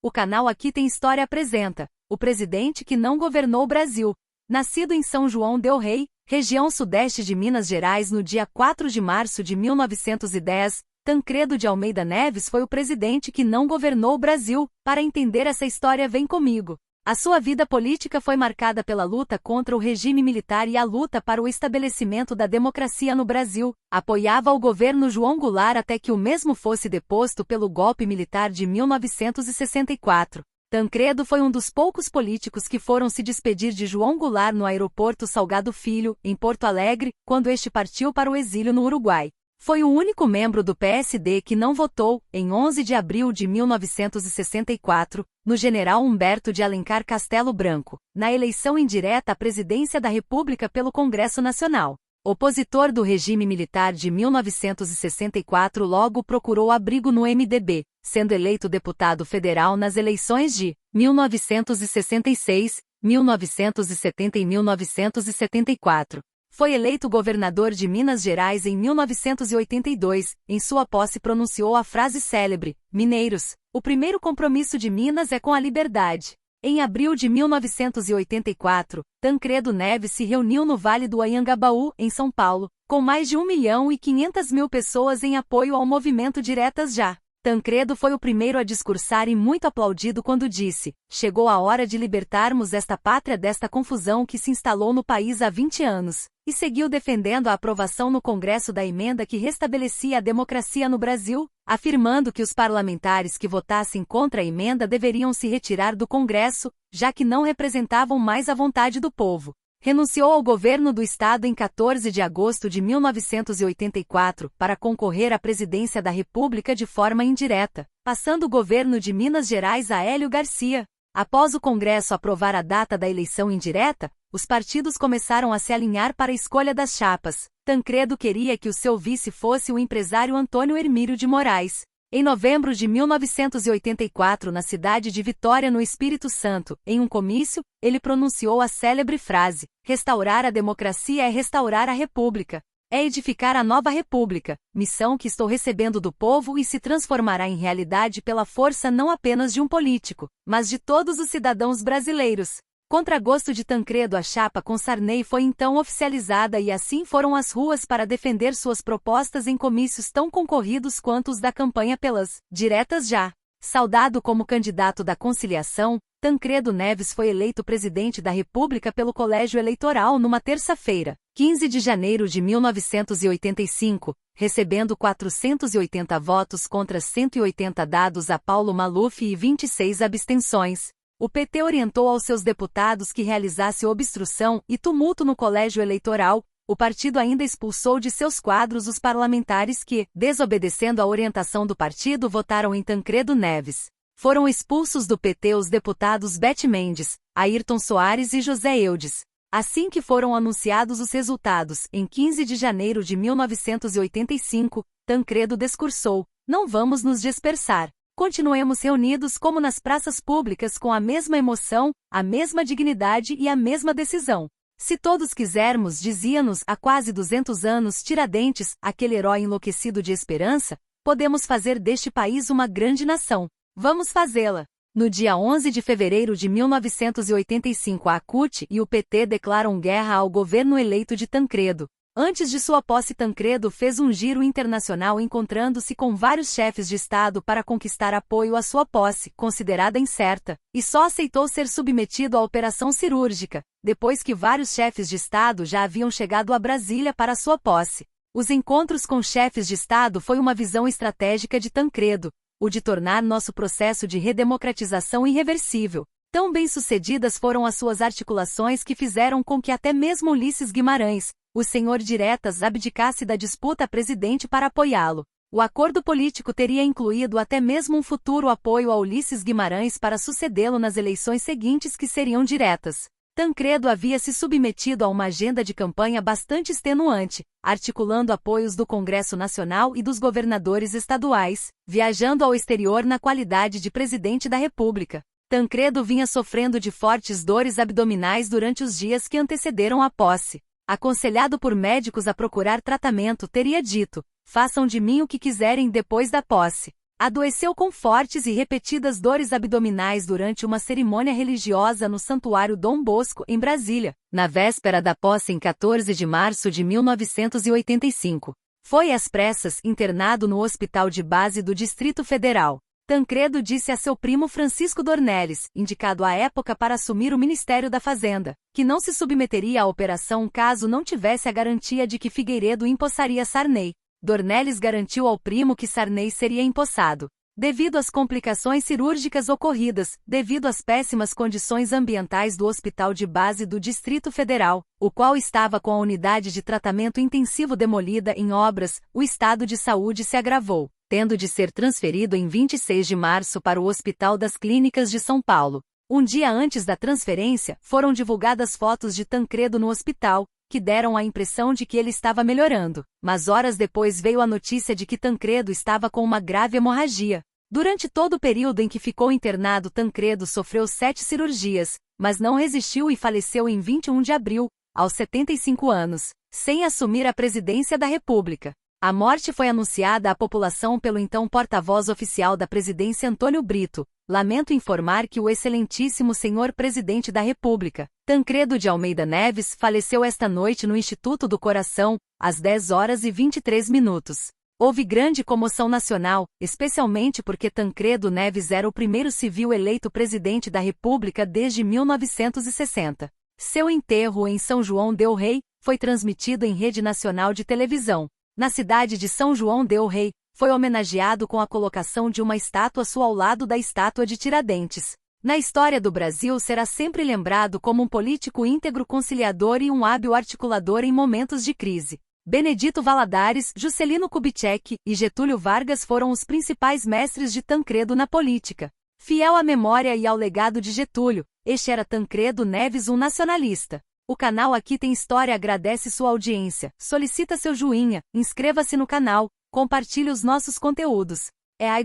O canal Aqui Tem História apresenta o presidente que não governou o Brasil. Nascido em São João del Rei, região sudeste de Minas Gerais no dia 4 de março de 1910, Tancredo de Almeida Neves foi o presidente que não governou o Brasil. Para entender essa história, vem comigo. A sua vida política foi marcada pela luta contra o regime militar e a luta para o estabelecimento da democracia no Brasil. Apoiava o governo João Goulart até que o mesmo fosse deposto pelo golpe militar de 1964. Tancredo foi um dos poucos políticos que foram se despedir de João Goulart no aeroporto Salgado Filho, em Porto Alegre, quando este partiu para o exílio no Uruguai. Foi o único membro do PSD que não votou, em 11 de abril de 1964, no general Humberto de Alencar Castelo Branco, na eleição indireta à presidência da República pelo Congresso Nacional. Opositor do regime militar de 1964, logo procurou abrigo no MDB, sendo eleito deputado federal nas eleições de 1966, 1970 e 1974. Foi eleito governador de Minas Gerais em 1982. Em sua posse pronunciou a frase célebre: "Mineiros, o primeiro compromisso de Minas é com a liberdade". Em abril de 1984, Tancredo Neves se reuniu no Vale do Anhangabaú, em São Paulo, com mais de 1.500.000 pessoas em apoio ao movimento Diretas Já. Tancredo foi o primeiro a discursar e muito aplaudido quando disse: "Chegou a hora de libertarmos esta pátria desta confusão que se instalou no país há 20 anos", e seguiu defendendo a aprovação no Congresso da emenda que restabelecia a democracia no Brasil, afirmando que os parlamentares que votassem contra a emenda deveriam se retirar do Congresso, já que não representavam mais a vontade do povo. Renunciou ao governo do estado em 14 de agosto de 1984 para concorrer à presidência da República de forma indireta, passando o governo de Minas Gerais a Hélio Garcia. Após o Congresso aprovar a data da eleição indireta, os partidos começaram a se alinhar para a escolha das chapas. Tancredo queria que o seu vice fosse o empresário Antônio Hermílio de Moraes. Em novembro de 1984, na cidade de Vitória, no Espírito Santo, em um comício, ele pronunciou a célebre frase: "Restaurar a democracia é restaurar a República. É edificar a nova República, missão que estou recebendo do povo e se transformará em realidade pela força não apenas de um político, mas de todos os cidadãos brasileiros". Contra gosto de Tancredo, a chapa com Sarney foi então oficializada e assim foram às ruas para defender suas propostas em comícios tão concorridos quanto os da campanha pelas Diretas Já. Saudado como candidato da conciliação, Tancredo Neves foi eleito presidente da República pelo Colégio Eleitoral numa terça-feira, 15 de janeiro de 1985, recebendo 480 votos contra 180 dados a Paulo Maluf e 26 abstenções. O PT orientou aos seus deputados que realizasse obstrução e tumulto no colégio eleitoral. O partido ainda expulsou de seus quadros os parlamentares que, desobedecendo a orientação do partido, votaram em Tancredo Neves. Foram expulsos do PT os deputados Bete Mendes, Ayrton Soares e José Eudes. Assim que foram anunciados os resultados, em 15 de janeiro de 1985, Tancredo discursou: "Não vamos nos dispersar. Continuemos reunidos como nas praças públicas com a mesma emoção, a mesma dignidade e a mesma decisão. Se todos quisermos", dizia-nos há quase 200 anos Tiradentes, aquele herói enlouquecido de esperança, "podemos fazer deste país uma grande nação. Vamos fazê-la". No dia 11 de fevereiro de 1985, a CUT e o PT declaram guerra ao governo eleito de Tancredo. Antes de sua posse, Tancredo fez um giro internacional encontrando-se com vários chefes de Estado para conquistar apoio à sua posse, considerada incerta, e só aceitou ser submetido à operação cirúrgica, depois que vários chefes de Estado já haviam chegado a Brasília para sua posse. Os encontros com chefes de Estado foi uma visão estratégica de Tancredo, o de tornar nosso processo de redemocratização irreversível. Tão bem-sucedidas foram as suas articulações que fizeram com que até mesmo Ulisses Guimarães, o senhor Diretas, abdicasse da disputa a presidente para apoiá-lo. O acordo político teria incluído até mesmo um futuro apoio a Ulisses Guimarães para sucedê-lo nas eleições seguintes, que seriam diretas. Tancredo havia se submetido a uma agenda de campanha bastante extenuante, articulando apoios do Congresso Nacional e dos governadores estaduais, viajando ao exterior na qualidade de presidente da República. Tancredo vinha sofrendo de fortes dores abdominais durante os dias que antecederam a posse. Aconselhado por médicos a procurar tratamento, teria dito: "Façam de mim o que quiserem depois da posse". Adoeceu com fortes e repetidas dores abdominais durante uma cerimônia religiosa no Santuário Dom Bosco, em Brasília, na véspera da posse em 14 de março de 1985. Foi às pressas internado no Hospital de Base do Distrito Federal. Tancredo disse a seu primo Francisco Dornelles, indicado à época para assumir o Ministério da Fazenda, que não se submeteria à operação caso não tivesse a garantia de que Figueiredo empossaria Sarney. Dornelles garantiu ao primo que Sarney seria empossado. Devido às complicações cirúrgicas ocorridas, devido às péssimas condições ambientais do Hospital de Base do Distrito Federal, o qual estava com a unidade de tratamento intensivo demolida em obras, o estado de saúde se agravou, tendo de ser transferido em 26 de março para o Hospital das Clínicas de São Paulo. Um dia antes da transferência, foram divulgadas fotos de Tancredo no hospital, que deram a impressão de que ele estava melhorando, mas horas depois veio a notícia de que Tancredo estava com uma grave hemorragia. Durante todo o período em que ficou internado, Tancredo sofreu 7 cirurgias, mas não resistiu e faleceu em 21 de abril, aos 75 anos, sem assumir a presidência da República. A morte foi anunciada à população pelo então porta-voz oficial da presidência Antônio Brito. Lamento informar que o excelentíssimo senhor presidente da República, Tancredo de Almeida Neves, faleceu esta noite no Instituto do Coração, às 10h23. Houve grande comoção nacional, especialmente porque Tancredo Neves era o primeiro civil eleito presidente da República desde 1960. Seu enterro em São João del Rei foi transmitido em rede nacional de televisão. Na cidade de São João del Rei, foi homenageado com a colocação de uma estátua sua ao lado da estátua de Tiradentes. Na história do Brasil será sempre lembrado como um político íntegro, conciliador e um hábil articulador em momentos de crise. Benedito Valadares, Juscelino Kubitschek e Getúlio Vargas foram os principais mestres de Tancredo na política. Fiel à memória e ao legado de Getúlio, este era Tancredo Neves, um nacionalista. O canal Aqui Tem História agradece sua audiência, solicita seu joinha, inscreva-se no canal, compartilhe os nossos conteúdos.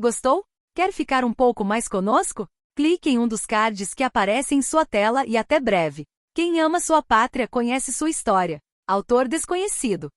Gostou? Quer ficar um pouco mais conosco? Clique em um dos cards que aparece em sua tela e até breve. Quem ama sua pátria conhece sua história. Autor desconhecido.